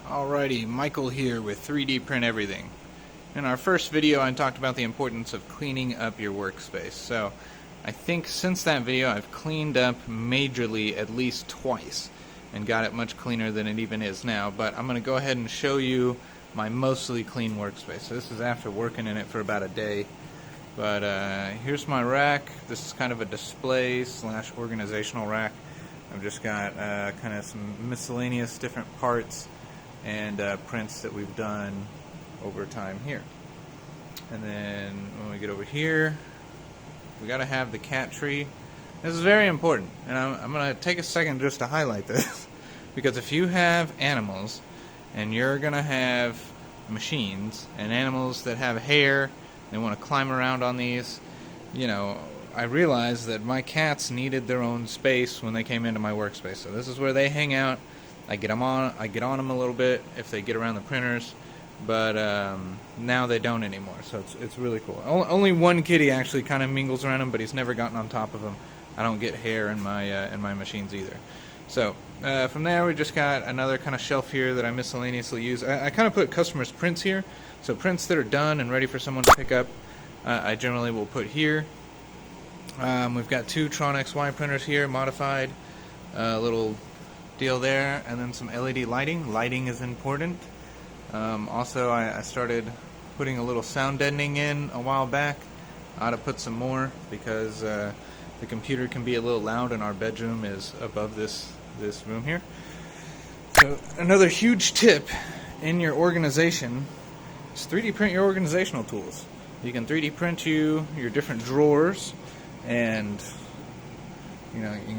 Alrighty, Michael here with 3D Print Everything. In our first video I talked about the importance of cleaning up your workspace. So I think since that video I've cleaned up majorly at least twice and got it much cleaner than it even is now. But I'm going to go ahead and show you my mostly clean workspace. So this is after working in it for about a day. But here's my rack. This is kind of a display / organizational rack. I've just got kind of some miscellaneous different parts and prints that we've done over time here. And then when we get over here, we got to have the cat tree. This is very important, and I'm going to take a second just to highlight this because if you have animals and you're going to have machines and animals that have hair, they want to climb around on these, you know, I realized that my cats needed their own space when they came into my workspace. So this is where they hang out. I get on them a little bit if they get around the printers, but now they don't anymore. So it's really cool. Only one kitty actually kind of mingles around them, but he's never gotten on top of them. I don't get hair in my machines either. So from there we just got another kind of shelf here that I miscellaneously use. I kind of put customers' prints here, so prints that are done and ready for someone to pick up. I generally will put here. We've got two Tron XY printers here, modified, little deal there, and then some LED lighting. Lighting is important. Also, I started putting a little sound deadening in a while back. I ought to put some more because the computer can be a little loud, and our bedroom is above this room here. So another huge tip in your organization is 3D print your organizational tools. You can 3D print your different drawers, and you know you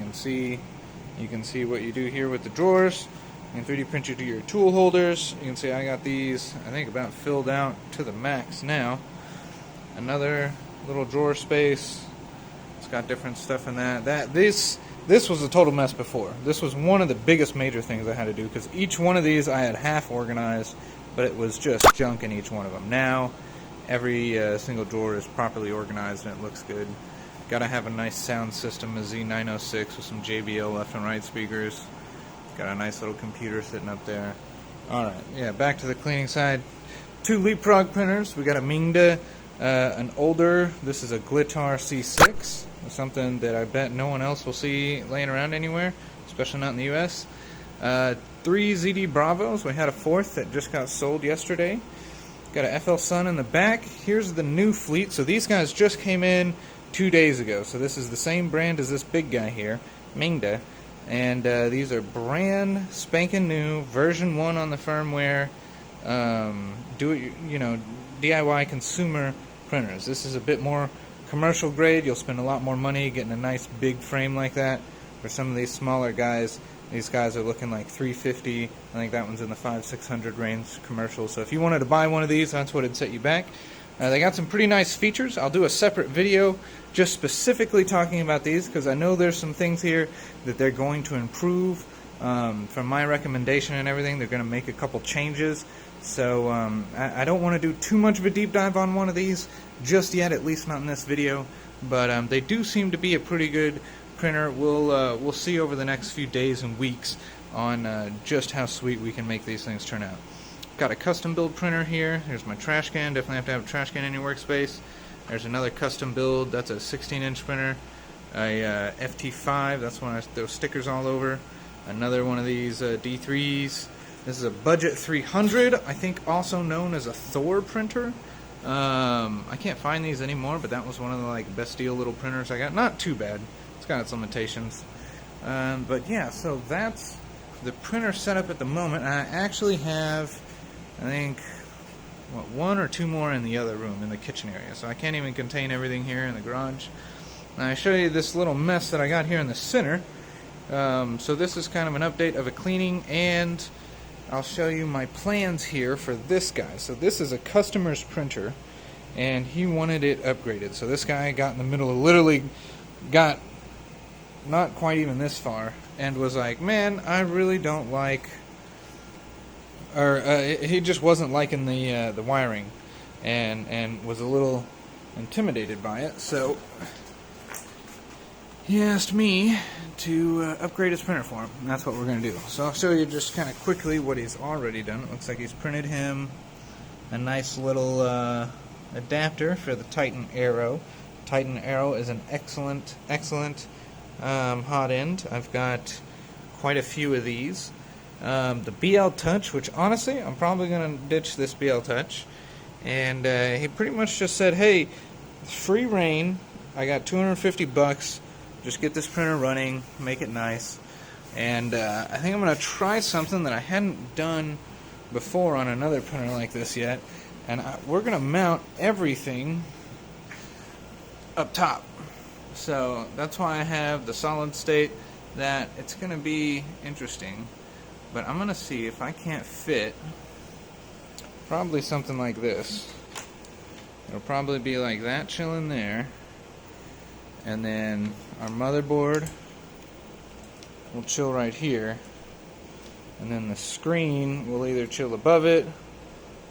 can see what you do here with the drawers. You can 3D print your tool holders. You can see I got these, I think, about filled out to the max now. Another little drawer space. It's got different stuff in that. This was a total mess before. This was one of the biggest major things I had to do because each one of these I had half organized, but it was just junk in each one of them. Now every single drawer is properly organized and it looks good. Gotta have a nice sound system, a Z906 with some JBL left and right speakers. Got a nice little computer sitting up there. Alright, yeah, back to the cleaning side. Two Leapfrog printers. We got a Mingda, an older, this is a Glitar C6. Something that I bet no one else will see laying around anywhere, especially not in the US. 3 ZD Bravos. We had a fourth that just got sold yesterday. Got a FL Sun in the back. Here's the new fleet. So these guys just came in 2 days ago. So this is the same brand as this big guy here, Mingda. And these are brand spanking new, version 1 on the firmware, DIY consumer printers. This is a bit more commercial grade. You'll spend a lot more money getting a nice big frame like that. For some of these smaller guys, these guys are looking like $350. I think that one's in the $500-600 range commercial. So if you wanted to buy one of these, that's what it'd set you back. They got some pretty nice features. I'll do a separate video just specifically talking about these because I know there's some things here that they're going to improve. From my recommendation and everything, they're going to make a couple changes. So I don't want to do too much of a deep dive on one of these just yet, at least not in this video. But they do seem to be a pretty good printer. We'll see over the next few days and weeks on just how sweet we can make these things turn out. Got a custom build printer here. Here's my trash can. Definitely have to have a trash can in your workspace. There's another custom build. That's a 16-inch printer. A FT5. That's one I throw stickers all over. Another one of these D3s. This is a Budget 300. I think also known as a Thor printer. I can't find these anymore, but that was one of the best deal little printers I got. Not too bad. It's got its limitations. But yeah, so that's the printer setup at the moment. I actually have, I think, one or two more in the other room, in the kitchen area. So I can't even contain everything here in the garage. Now I show you this little mess that I got here in the center. So this is kind of an update of a cleaning, and I'll show you my plans here for this guy. So this is a customer's printer, and he wanted it upgraded. So this guy got in the middle, literally got not quite even this far, and was like, man, I really don't like, or he just wasn't liking the wiring, and was a little intimidated by it. So he asked me to upgrade his printer for him, and that's what we're going to do. So I'll show you just kind of quickly what he's already done. It looks like he's printed him a nice little adapter for the Titan Arrow. Titan Arrow is an excellent hot end. I've got quite a few of these. The BL Touch, which honestly I'm probably going to ditch this BL Touch, and he pretty much just said, hey, free reign, I got $250, just get this printer running, make it nice. And I think I'm going to try something that I hadn't done before on another printer like this yet, and we're going to mount everything up top. So that's why I have the solid state. That it's going to be interesting, but I'm going to see if I can't fit probably something like this. It'll probably be like that chilling there, and then our motherboard will chill right here, and then the screen will either chill above it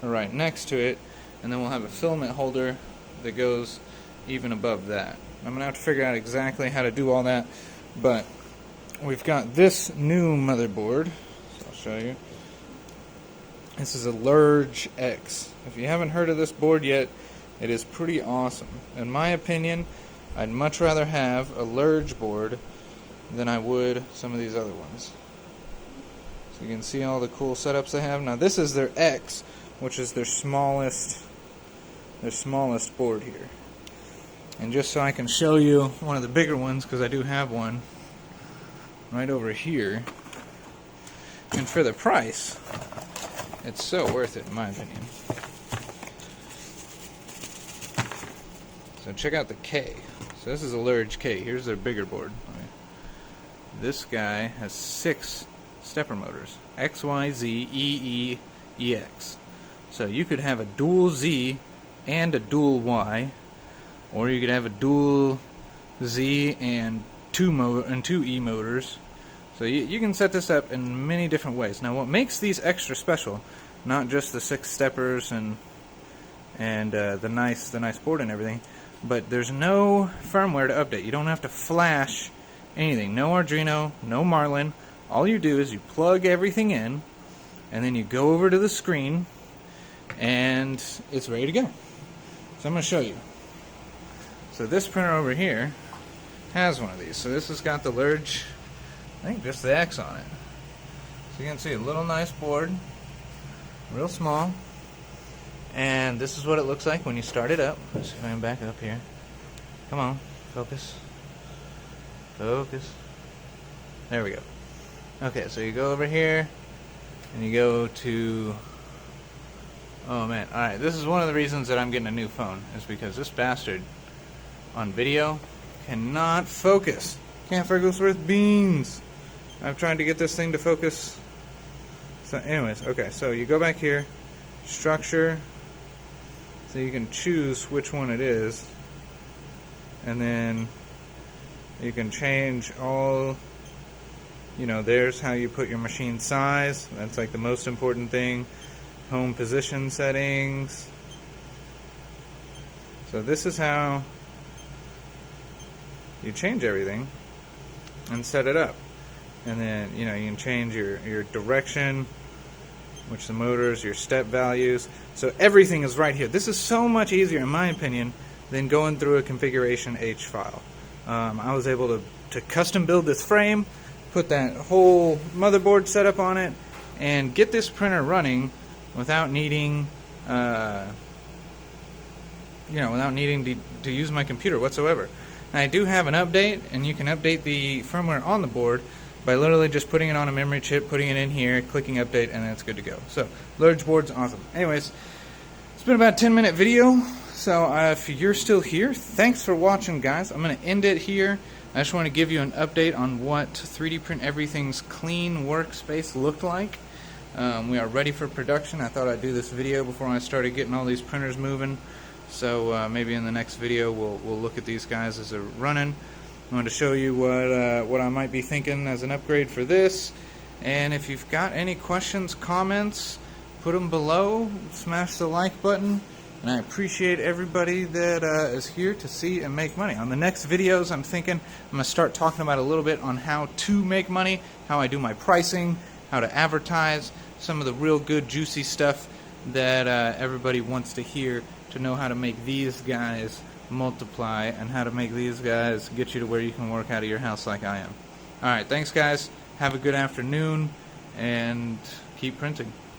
or right next to it, and then we'll have a filament holder that goes even above that. I'm going to have to figure out exactly how to do all that, but we've got this new motherboard, so I'll show you. This is a Lurge X. If you haven't heard of this board yet, it is pretty awesome. In my opinion, I'd much rather have a Lurge board than I would some of these other ones. So you can see all the cool setups they have. Now this is their X, which is their smallest board here. And just so I can show you one of the bigger ones, because I do have one right over here, and for the price, it's so worth it in my opinion. So check out the K. So this is a Lurge K. Here's their bigger board. This guy has 6 stepper motors, X, Y, Z, E, E, EX. So you could have a dual Z and a dual Y, or you could have a dual Z and two E motors. So you can set this up in many different ways. Now what makes these extra special, not just the 6 steppers and the nice board and everything, but there's no firmware to update. You don't have to flash anything. No Arduino, no Marlin. All you do is you plug everything in, and then you go over to the screen, and it's ready to go. So I'm going to show you. So this printer over here has one of these. So this has got the Lurge, I think just the X on it. So you can see a little nice board, real small, and this is what it looks like when you start it up. Let's see if I can back up here. Come on, focus. Focus. There we go. Okay, so you go over here, and you go to, oh man, alright, this is one of the reasons that I'm getting a new phone, is because this bastard on video cannot focus. Can't focus worth beans. I've tried to get this thing to focus. So anyways, okay, so you go back here, structure, so you can choose which one it is, and then you can change all, you know, there's how you put your machine size. That's like the most important thing. Home position settings. So this is how you change everything and set it up. And then, you know, you can change your direction, which the motors, your step values. So everything is right here. This is so much easier, in my opinion, than going through a configuration H file. I was able to custom build this frame, put that whole motherboard setup on it, and get this printer running without needing, without needing to use my computer whatsoever. Now I do have an update, and you can update the firmware on the board by literally just putting it on a memory chip, putting it in here, clicking update, and then it's good to go. So Lurge board's awesome. Anyways, it's been about a 10-minute video. So if you're still here, thanks for watching, guys. I'm going to end it here. I just want to give you an update on what 3D Print Everything's clean workspace looked like. We are ready for production. I thought I'd do this video before I started getting all these printers moving. So maybe in the next video we'll look at these guys as they're running. I wanted to show you what I might be thinking as an upgrade for this. And if you've got any questions, comments, put them below. Smash the like button. And I appreciate everybody that is here to see and make money. On the next videos, I'm thinking I'm going to start talking about a little bit on how to make money, how I do my pricing, how to advertise, some of the real good juicy stuff that everybody wants to hear, to know how to make these guys multiply and how to make these guys get you to where you can work out of your house like I am. Alright, thanks guys. Have a good afternoon and keep printing.